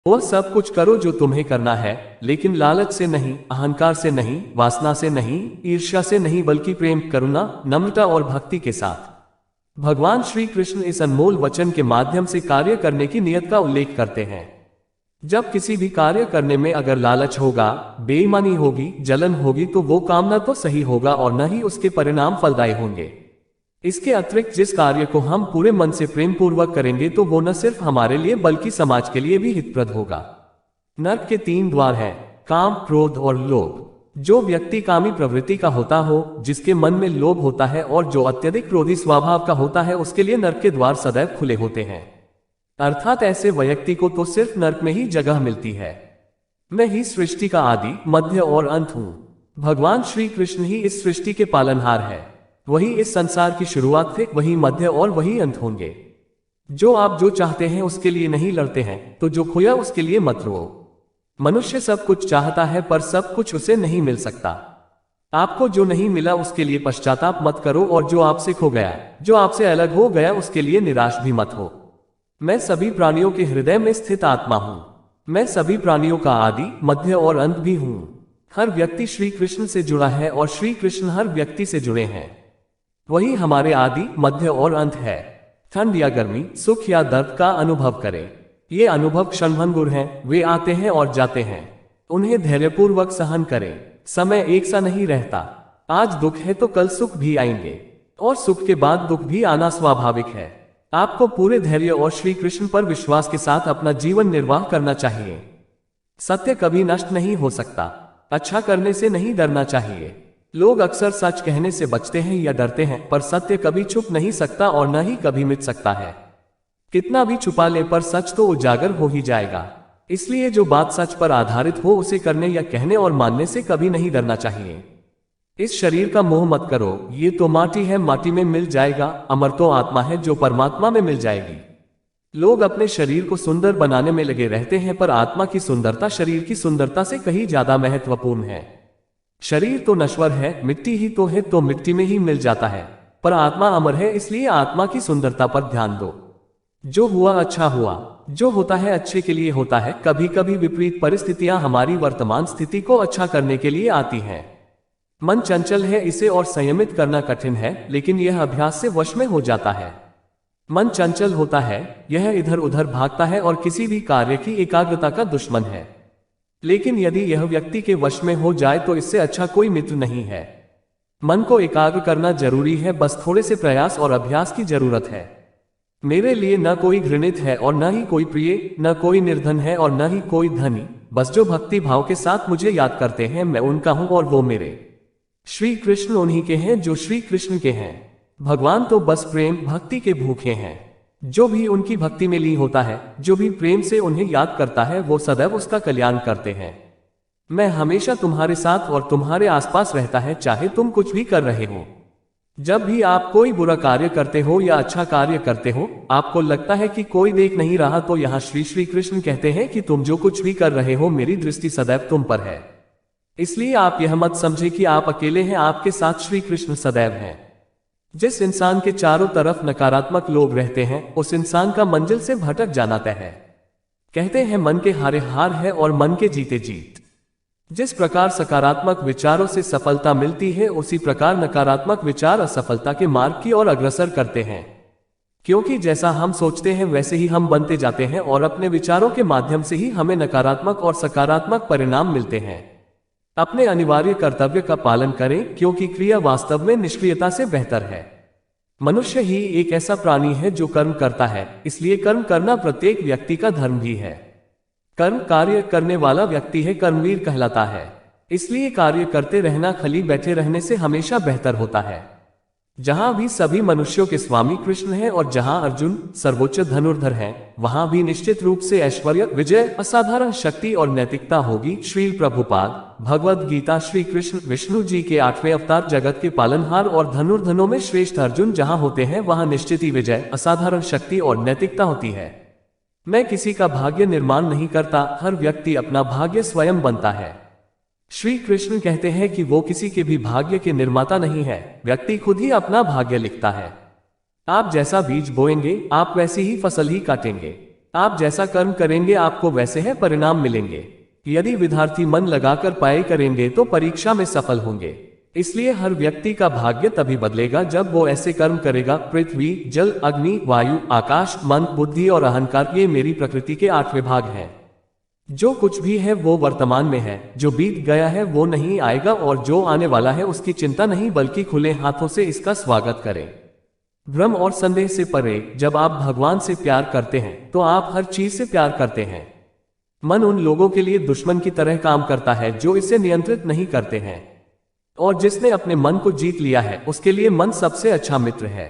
वह सब कुछ करो जो तुम्हें करना है, लेकिन लालच से नहीं, अहंकार से नहीं, वासना से नहीं, ईर्ष्या से नहीं, बल्कि प्रेम, करुणा, नम्रता और भक्ति के साथ। भगवान श्री कृष्ण इस अनमोल वचन के माध्यम से कार्य करने की नियत का उल्लेख करते हैं। जब किसी भी कार्य करने में अगर लालच होगा, बेईमानी होगी, जलन होगी, तो वो काम न तो सही होगा और न ही उसके परिणाम फलदायी होंगे। इसके अतिरिक्त जिस कार्य को हम पूरे मन से प्रेम पूर्वक करेंगे तो वो न सिर्फ हमारे लिए बल्कि समाज के लिए भी हितप्रद होगा। नरक के 3 द्वार हैं, काम, क्रोध और लोभ। जो व्यक्ति कामी प्रवृत्ति का होता हो, जिसके मन में लोभ होता है और जो अत्यधिक क्रोधी स्वभाव का होता है, उसके लिए नरक के द्वार सदैव खुले होते हैं। अर्थात ऐसे व्यक्ति को तो सिर्फ नरक में ही जगह मिलती है। मैं ही सृष्टि का आदि, मध्य और अंत हूँ। भगवान श्री कृष्ण ही इस सृष्टि के पालनहार है। वही इस संसार की शुरुआत थे, वही मध्य और वही अंत होंगे। जो चाहते हैं उसके लिए नहीं लड़ते हैं, तो जो खोया उसके लिए मत रो। मनुष्य सब कुछ चाहता है पर सब कुछ उसे नहीं मिल सकता। आपको जो नहीं मिला उसके लिए पश्चाताप मत करो, और जो आपसे खो गया, जो आपसे अलग हो गया, उसके लिए निराश भी मत हो। मैं सभी प्राणियों के हृदय में स्थित आत्मा हूं। मैं सभी प्राणियों का आदि, मध्य और अंत भी हूं। हर व्यक्ति श्री कृष्ण से जुड़ा है और श्री कृष्ण हर व्यक्ति से जुड़े हैं। वही हमारे आदि, मध्य और अंत है। ठंड या गर्मी, सुख या दर्द का अनुभव करें। ये अनुभव क्षणभंगुर हैं, वे आते हैं और जाते हैं। उन्हें धैर्यपूर्वक सहन करें। समय एक सा नहीं रहता। आज दुख है तो कल सुख भी आएंगे, और सुख के बाद दुख भी आना स्वाभाविक है। आपको पूरे धैर्य और श्री कृष्ण पर विश्वास के साथ अपना जीवन निर्वाह करना चाहिए। सत्य कभी नष्ट नहीं हो सकता। अच्छा करने से नहीं डरना चाहिए। लोग अक्सर सच कहने से बचते हैं या डरते हैं, पर सत्य कभी छुप नहीं सकता और न ही कभी मिट सकता है। कितना भी छुपा ले पर सच तो उजागर हो ही जाएगा। इसलिए जो बात सच पर आधारित हो उसे करने या कहने और मानने से कभी नहीं डरना चाहिए। इस शरीर का मोह मत करो, ये तो माटी है, माटी में मिल जाएगा। अमर तो आत्मा है जो परमात्मा में मिल जाएगी। लोग अपने शरीर को सुंदर बनाने में लगे रहते हैं, पर आत्मा की सुंदरता शरीर की सुंदरता से कहीं ज्यादा महत्वपूर्ण है। शरीर तो नश्वर है, मिट्टी ही तो है, तो मिट्टी में ही मिल जाता है, पर आत्मा अमर है, इसलिए आत्मा की सुंदरता पर ध्यान दो। जो हुआ अच्छा हुआ, जो होता है अच्छे के लिए होता है। कभी कभी विपरीत परिस्थितियां हमारी वर्तमान स्थिति को अच्छा करने के लिए आती हैं। मन चंचल है, इसे और संयमित करना कठिन है, लेकिन यह अभ्यास से वश में हो जाता है। मन चंचल होता है, यह इधर उधर भागता है और किसी भी कार्य की एकाग्रता का दुश्मन है। लेकिन यदि यह व्यक्ति के वश में हो जाए तो इससे अच्छा कोई मित्र नहीं है। मन को एकाग्र करना जरूरी है, बस थोड़े से प्रयास और अभ्यास की जरूरत है। मेरे लिए न कोई घृणित है और न ही कोई प्रिय, न कोई निर्धन है और न ही कोई धनी। बस जो भक्ति भाव के साथ मुझे याद करते हैं, मैं उनका हूं और वो मेरे। श्री कृष्ण उन्हीं के हैं जो श्री कृष्ण के हैं। भगवान तो बस प्रेम भक्ति के भूखे हैं। जो भी उनकी भक्ति में लीन होता है, जो भी प्रेम से उन्हें याद करता है, वो सदैव उसका कल्याण करते हैं। मैं हमेशा तुम्हारे साथ और तुम्हारे आसपास रहता है, चाहे तुम कुछ भी कर रहे हो। जब भी आप कोई बुरा कार्य करते हो या अच्छा कार्य करते हो, आपको लगता है कि कोई देख नहीं रहा, तो यहाँ श्री कृष्ण कहते हैं कि तुम जो कुछ भी कर रहे हो, मेरी दृष्टि सदैव तुम पर है। इसलिए आप यह मत समझे कि आप अकेले हैं, आपके साथ श्री कृष्ण सदैव हैं। जिस इंसान के चारों तरफ नकारात्मक लोग रहते हैं, उस इंसान का मंजिल से भटक जाना तय है। कहते हैं मन के हारे हार है और मन के जीते जीत। जिस प्रकार सकारात्मक विचारों से सफलता मिलती है, उसी प्रकार नकारात्मक विचार असफलता के मार्ग की ओर अग्रसर करते हैं। क्योंकि जैसा हम सोचते हैं वैसे ही हम बनते जाते हैं, और अपने विचारों के माध्यम से ही हमें नकारात्मक और सकारात्मक परिणाम मिलते हैं। अपने अनिवार्य कर्तव्य का पालन करें, क्योंकि क्रिया वास्तव में निष्क्रियता से बेहतर है। मनुष्य ही एक ऐसा प्राणी है जो कर्म करता है, इसलिए कर्म करना प्रत्येक व्यक्ति का धर्म भी है। कर्म कार्य करने वाला व्यक्ति है, कर्मवीर कहलाता है। इसलिए कार्य करते रहना खाली बैठे रहने से हमेशा बेहतर होता है। जहां भी सभी मनुष्यों के स्वामी कृष्ण हैं और जहां अर्जुन सर्वोच्च धनुर्धर हैं, वहां भी निश्चित रूप से ऐश्वर्य, विजय, असाधारण शक्ति और नैतिकता होगी। श्रील प्रभुपाद भगवद गीता। श्री कृष्ण विष्णु जी के 8वें अवतार, जगत के पालनहार और धनुर्धनों में श्रेष्ठ अर्जुन जहां होते हैं, वहां निश्चित ही विजय, असाधारण शक्ति और नैतिकता होती है। मैं किसी का भाग्य निर्माण नहीं करता, हर व्यक्ति अपना भाग्य स्वयं बनता है। श्री कृष्ण कहते हैं कि वो किसी के भी भाग्य के निर्माता नहीं है, व्यक्ति खुद ही अपना भाग्य लिखता है। आप जैसा बीज बोएंगे, आप वैसी ही फसल ही काटेंगे। आप जैसा कर्म करेंगे आपको वैसे है परिणाम मिलेंगे। यदि विद्यार्थी मन लगाकर पढ़ाई करेंगे तो परीक्षा में सफल होंगे। इसलिए हर व्यक्ति का भाग्य तभी बदलेगा जब वो ऐसे कर्म करेगा। पृथ्वी, जल, अग्नि, वायु, आकाश, मन, बुद्धि और अहंकार, ये मेरी प्रकृति के 8 विभाग हैं। जो कुछ भी है वो वर्तमान में है, जो बीत गया है वो नहीं आएगा, और जो आने वाला है उसकी चिंता नहीं बल्कि खुले हाथों से इसका स्वागत करें। भ्रम और संदेह से परे, जब आप भगवान से प्यार करते हैं तो आप हर चीज से प्यार करते हैं। मन उन लोगों के लिए दुश्मन की तरह काम करता है जो इसे नियंत्रित नहीं करते हैं, और जिसने अपने मन को जीत लिया है उसके लिए मन सबसे अच्छा मित्र है।